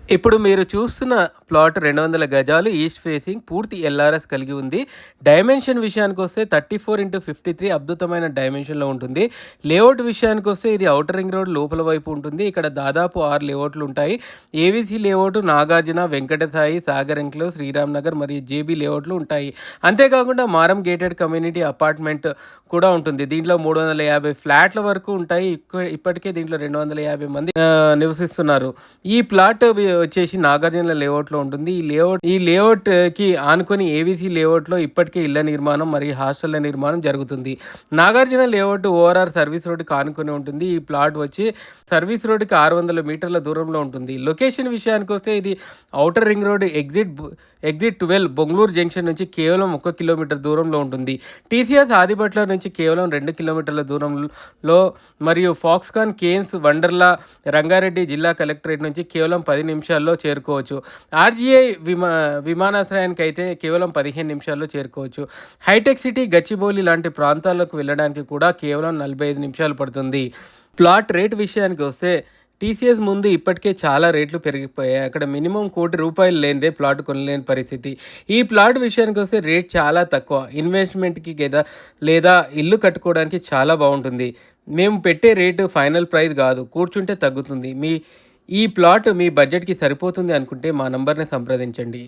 ఇప్పుడు మీరు చూస్తున్న ప్లాట్ 200 గజాలు ఈస్ట్ ఫేసింగ్ పూర్తి ఎల్ఆర్ఎస్ కలిగి ఉంది. డైమెన్షన్ విషయానికొస్తే 34x53 అద్భుతమైన డైమెన్షన్‌లో ఉంటుంది. లేఅవుట్ విషయానికొస్తే ఇది ఔటర్ రింగ్ రోడ్ లోపల వైపు ఉంటుంది. ఇక్కడ దాదాపు 6 లేఅవుట్లు ఉంటాయి. AVC layout, Nagarjuna, Venkatasai, Sagar enclave, Sriram Nagar మరియు జేబీ లేఅవుట్లు ఉంటాయి. అంతేకాకుండా మారం గేటెడ్ కమ్యూనిటీ అపార్ట్మెంట్ కూడా ఉంటుంది. దీంట్లో 350 ఫ్లాట్ల వరకు ఉంటాయి. ఇప్పటికే దీంట్లో 250 మంది నివసిస్తున్నారు. ఈ ప్లాట్ వచ్చేసి నాగార్జున లేఅవుట్‌లో ఉంటుంది. ఈ లేఅవుట్‌కి ఆనుకొని ఏవిసి లేఅవుట్‌లో ఇప్పటికే ఇళ్ల నిర్మాణం మరియు హాస్టళ్ల నిర్మాణం జరుగుతుంది. నాగార్జున లేఅవుట్ ఓఆర్ఆర్ సర్వీస్ రోడ్డుకి ఆనుకొని ఉంటుంది. ఈ ప్లాట్ వచ్చి సర్వీస్ రోడ్డుకి 600 మీటర్ల దూరంలో ఉంటుంది. లొకేషన్ విషయానికొస్తే ఇది outer ring road exit 12 Bengaluru junction నుంచి కేవలం 1 కిలోమీటర్ దూరంలో ఉంటుంది. టీసీఎస్ ఆదిబట్ల నుంచి కేవలం 2 కిలోమీటర్ల దూరంలో మరియు ఫాక్స్కాన్ కేన్స్ వండర్లా రంగారెడ్డి జిల్లా కలెక్టరేట్ నుంచి కేవలం 10 నిమిషాల్లో చేరుకోవచ్చు. ఆర్జీఐ విమానాశ్రయానికి అయితే కేవలం 15 నిమిషాల్లో చేరుకోవచ్చు. హైటెక్ సిటీ, గచ్చిబౌలి లాంటి ప్రాంతాలకు వెళ్ళడానికి కూడా కేవలం 45 నిమిషాలు పడుతుంది. ప్లాట్ రేట్ విషయానికి వస్తే టీసీఎస్ ముందు ఇప్పటికే చాలా రేట్లు పెరిగిపోయాయి. అక్కడ మినిమం ₹1,00,00,000 లేనిదే ప్లాట్ కొనలేని పరిస్థితి. ఈ ప్లాట్ విషయానికి వస్తే రేట్ చాలా తక్కువ. ఇన్వెస్ట్మెంట్‌కి లేదా ఇల్లు కట్టుకోవడానికి చాలా బాగుంటుంది. మేము పెట్టే రేటు ఫైనల్ ప్రైస్ కాదు, కూర్చుంటే తగ్గుతుంది. ఈ ప్లాట్ మీ బడ్జెట్‌కి సరిపోతుంది అనుకుంటే మా నంబర్‌ని సంప్రదించండి.